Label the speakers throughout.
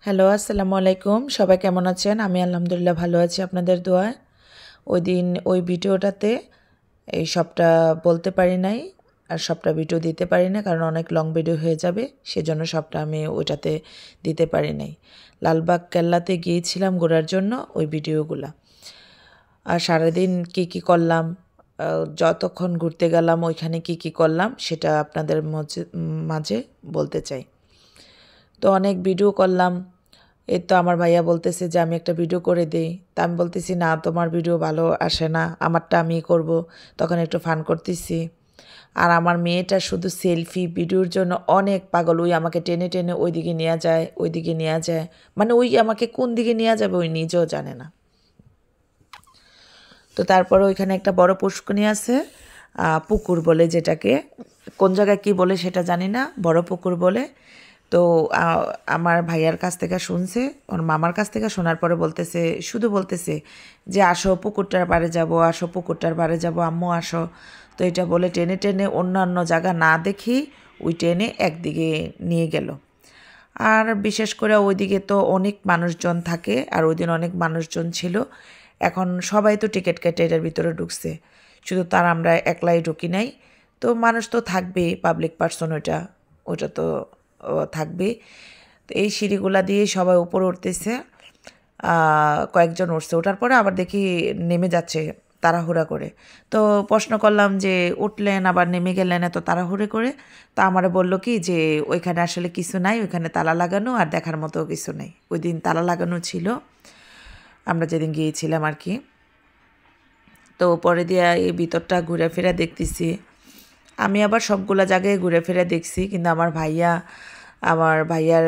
Speaker 1: Hello, আসসালামু আলাইকুম। সবাই কেমন আছেন? আমি আলহামদুলিল্লাহ ভালো আছি আপনাদের দোয়ায়। ওইদিন ওই ভিডিওটাতে এই সবটা বলতে পারি নাই আর সবটা ভিডিও দিতে পারি না কারণ অনেক লং ভিডিও হয়ে যাবে। সেজন্য সবটা আমি ওইটাতে দিতে পারি নাই। লালবাগ কেল্লাতে গিয়েছিলাম ঘোরার জন্য ওই ভিডিওগুলা। আর সারাদিন কি করলাম, যতক্ষণ ঘুরতে গেলাম ওইখানে কি করলাম সেটা আপনাদের মাঝে বলতে চাই। তো অনেক ভিডিও করলাম। এই তো আমার ভাইয়া বলতেছে যে আমি একটা ভিডিও করে দেই। তা আমি বলতেছি না তোমার ভিডিও ভালো আসে না, আমারটা আমিই করব। তখন একটু ফান করতেছি। আর আমার মেয়েটা শুধু সেলফি ভিডিওর জন্য অনেক পাগল। ওই আমাকে টেনে টেনে ওইদিকে নেওয়া যায়, ওইদিকে নেওয়া যায়। মানে ওই আমাকে কোন দিকে নেওয়া যাবে ওই নিজেও জানে না। তো তারপরে ওইখানে একটা বড় পুষ্করণী আছে, পুকুর বলে যেটাকে, কোন জায়গায় কি বলে সেটা জানি না, বড় পুকুর বলে। তো আমার ভাইয়ার কাছ থেকে শুনছে, ওর মামার কাছ থেকে শোনার পরে বলতেছে, শুধু বলতেছে যে আসো পুকুরটার পাড়ে যাব, আসো পুকুরটার পাড়ে যাব, আম্মু আসো। তো এটা বলে টেনে টেনে অন্যান্য জায়গা না দেখি ওই টেনে একদিকে নিয়ে গেল। আর বিশেষ করে ওইদিকে তো অনেক মানুষজন থাকে, আর ওই দিন অনেক মানুষজন ছিল। এখন সবাই তো টিকিট কেটে এটার ভিতরে ঢুকছে, শুধু তার আমরা একলাই ঢুকি নাই। তো মানুষ তো থাকবেই, পাবলিক পার্সন ওইটা, ওইটা তো থাকবেই। তো এই সিঁড়িগুলা দিয়ে সবাই উপরে উঠতেছে, কয়েকজন উঠছে, ওঠার পরে আবার দেখি নেমে যাচ্ছে তাড়াহুড়া করে। তো প্রশ্ন করলাম যে উঠলেন আবার নেমে গেলেন এত তাড়াহুড়ো করে। তা আমারে বলল কি যে ওইখানে আসলে কিছু নাই, ওইখানে তালা লাগানো আর দেখার মতো কিছু নেই। ওই দিন তালা লাগানো ছিল আমরা যেদিন গিয়েছিলাম আর কি। তো পরে দিয়া এই ভিতরটা ঘুরে ফিরে দেখতেছি। আমি আবার সবগুলা জায়গায় ঘুরে ফিরে দেখছি, কিন্তু আমার ভাইয়ার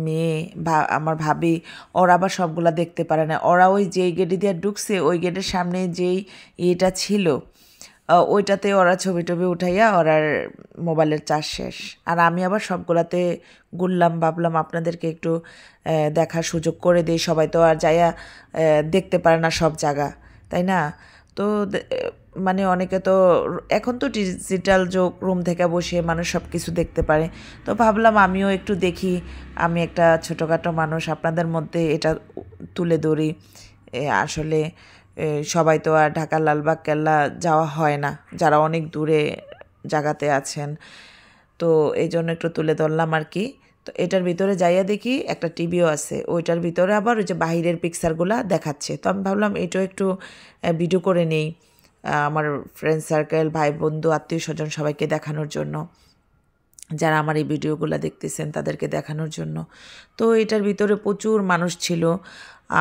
Speaker 1: মেয়ে বা আমার ভাবি ওরা আবার সবগুলা দেখতে পারে না। ওরা ওই যেই গেটে দিয়ে ঢুকছে ওই গেটের সামনে যেই ইয়েটা ছিল ওইটাতে ওরা ছবি টবি উঠাইয়া ওরার মোবাইলের চার্জ শেষ। আর আমি আবার সবগুলাতে ঘুরলাম, ভাবলাম আপনাদেরকে একটু দেখার সুযোগ করে দিই। সবাই তো আর যাইয়া দেখতে পারে না সব জায়গা, তাই না? তো মানে অনেকে তো এখন তো ডিজিটাল যুগ, রুম থেকে বসে মানুষ সব কিছু দেখতে পারে। তো ভাবলাম আমিও একটু দেখি, আমি একটা ছোটোখাটো মানুষ আপনাদের মধ্যে এটা তুলে ধরি। আসলে সবাই তো আর ঢাকার লালবাগ কেল্লা যাওয়া হয় না, যারা অনেক দূরে জায়গাতে আছেন। তো এই জন্য একটু তুলে ধরলাম আর কি। তো এটার ভিতরে যাইয়া দেখি একটা টিভিও আছে, ওইটার ভিতরে আবার ওই যে বাহিরের পিকচারগুলা দেখাচ্ছে। তো আমি ভাবলাম এটাও একটু ভিডিও করে নেই, আমার ফ্রেন্ড সার্কেল, ভাই বন্ধু, আত্মীয় স্বজন সবাইকে দেখানোর জন্য, যারা আমার এই ভিডিওগুলো দেখতেছেন তাদেরকে দেখানোর জন্য। তো এটার ভিতরে প্রচুর মানুষ ছিল,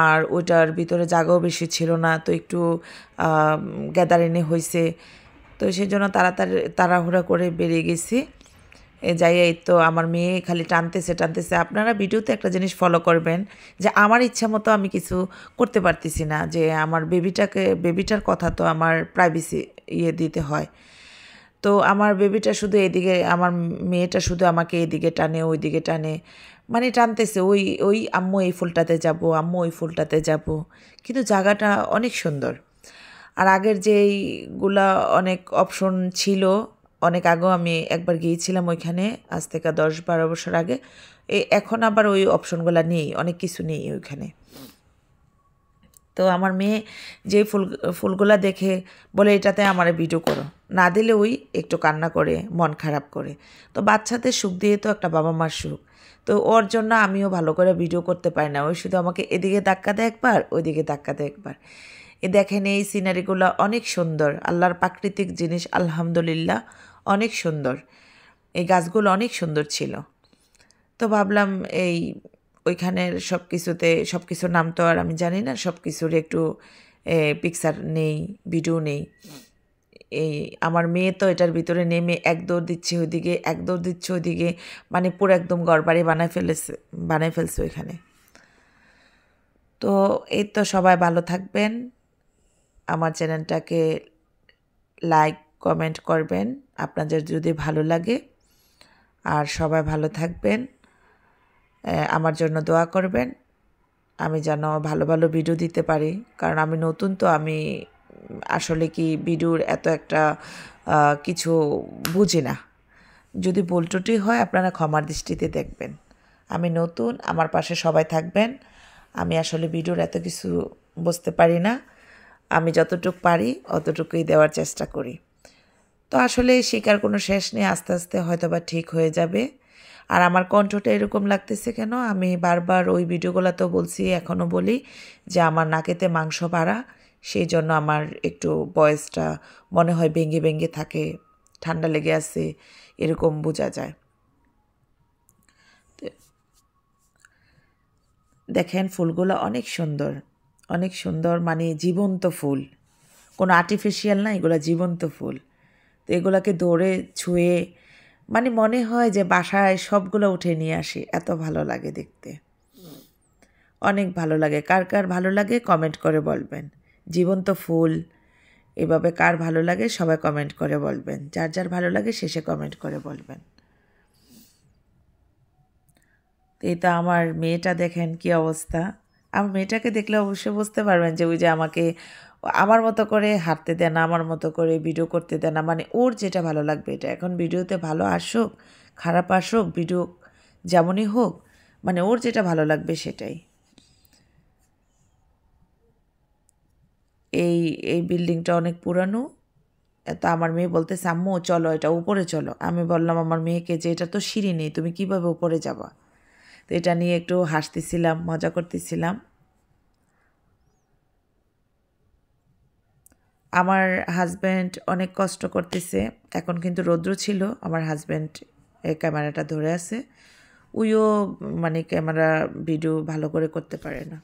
Speaker 1: আর ওইটার ভিতরে জায়গাও বেশি ছিল না, তো একটু গ্যাদারিনে হয়েছে। তো সেই জন্য তাড়াহুড়া করে বেরিয়ে গেছি। যাই, এই তো আমার মেয়ে খালি টানতেছে টানতেছে। আপনারা ভিডিওতে একটা জিনিস ফলো করবেন যে আমার ইচ্ছা মতো আমি কিছু করতে পারতেছি না, যে আমার বেবিটার কথা তো আমার প্রাইভেসি দিতে হয়। তো আমার বেবিটা শুধু এদিকে, আমার মেয়েটা শুধু আমাকে এদিকে টানে ওইদিকে টানে, মানে টানতেছে ওই ওই আম্মু এই ফুলটাতে যাব, আম্মু ওই ফুলটাতে যাব। কিন্তু জায়গাটা অনেক সুন্দর। আর আগের যেইগুলা অনেক অপশন ছিল, অনেক আগেও আমি একবার গিয়েছিলাম ওইখানে, আজ থেকে 10-12 বছর আগে। এখন আবার ওই অপশনগুলো নেই, অনেক কিছু নেই ওইখানে। তো আমার মেয়ে যেই ফুলগুলা দেখে বলে এটাতে আমার ভিডিও করো, না দিলে ওই একটু কান্না করে, মন খারাপ করে। তো বাচ্চাদের সুখ দিয়ে তো একটা বাবা মার সুখ। তো ওর জন্য আমিও ভালো করে ভিডিও করতে পারি না, ওই শুধু আমাকে এদিকে ধাক্কা দেয় একবার, ওইদিকে ধাক্কা দেয় একবার। দেখেন এই সিনারিগুলো অনেক সুন্দর, আল্লাহর প্রাকৃতিক জিনিস, আলহামদুলিল্লাহ অনেক সুন্দর। এই গাছগুলো অনেক সুন্দর ছিল। তো ভাবলাম এই ওইখানের সব কিছুর নাম তো আর আমি জানি না, সব কিছুর একটু পিকচার নেই, ভিডিও নেই। এই আমার মেয়ে তো এটার ভিতরে নেমে এক দৌড় দিচ্ছে ওইদিকে, এক দৌড় দিচ্ছে ওইদিকে, মানে পুরো একদম ঘরবাড়ি বানায় ফেলছে ওইখানে। তো এই তো, সবাই ভালো থাকবেন, আমার চ্যানেলটাকে লাইক কমেন্ট করবেন আপনাদের যদি ভালো লাগে। আর সবাই ভালো থাকবেন, আমার জন্য দোয়া করবেন, আমি যেন ভালো ভালো ভিডিও দিতে পারি। কারণ আমি নতুন, তো আমি আসলে কি ভিডিওর এত একটা কিছু বুঝি না। যদি ভুল ত্রুটি হয় আপনারা ক্ষমার দৃষ্টিতে দেখবেন। আমি নতুন, আমার পাশে সবাই থাকবেন। আমি আসলে ভিডিওর এত কিছু বুঝতে পারি না, আমি যতটুকু পারি অতটুকুই দেওয়ার চেষ্টা করি। তো আসলে শেখার কোনো শেষ নেই, আস্তে আস্তে হয়তো বা ঠিক হয়ে যাবে। আর আমার কণ্ঠটা এরকম লাগতেছে কেন, আমি বারবার ওই ভিডিওগুলোতেও বলছি, এখনও বলি যে আমার নাকেতে মাংস বাড়া, সেই জন্য আমার একটু ভয়েসটা মনে হয় ভেঙে ভেঙে থাকে, ঠান্ডা লেগে আছে এরকম বোঝা যায়। দেখেন ফুলগুলো অনেক সুন্দর, অনেক সুন্দর, মানে জীবন্ত ফুল, কোনো আর্টিফিশিয়াল না, এগুলো জীবন্ত ফুল। তো এগুলোকে দৌড়ে ছুঁয়ে মানে মনে হয় যে বাসায় সবগুলো উঠে নিয়ে আসি, এত ভালো লাগে দেখতে, অনেক ভালো লাগে। কার কার ভালো লাগে কমেন্ট করে বলবেন। জীবন্ত ফুল এভাবে কার ভালো লাগে সবাই কমেন্ট করে বলবেন, যার যার ভালো লাগে শেষে কমেন্ট করে বলবেন। তো এটা আমার মেয়েটা, দেখেন কি অবস্থা। আমার মেয়েটাকে দেখলে অবশ্যই বুঝতে পারবেন যে ওই যে আমাকে আমার মতো করে হাঁটতে দেয় না, আমার মতো করে ভিডিও করতে দেয় না, মানে ওর যেটা ভালো লাগবে এটা। এখন ভিডিওতে ভালো আসুক খারাপ আসুক, ভিডিও যেমনই হোক, মানে ওর যেটা ভালো লাগবে সেটাই। এই এই বিল্ডিংটা অনেক পুরানো। তা আমার মেয়ে বলতেছে আম্মু চলো এটা উপরে চলো। আমি বললাম আমার মেয়েকে যে এটা তো সিঁড়ি নেই, তুমি কিভাবে উপরে যাবা। তো এটা নিয়ে একটু হাসতেছিলাম, মজা করতেছিলাম। আমার হাজব্যান্ড অনেক কষ্ট করতেছে, এখন কিন্তু রৌদ্র ছিল, আমার হাজব্যান্ড ক্যামেরাটা ধরে আছে। উইও মানে ক্যামেরা ভিডিও ভালো করে করতে পারে না।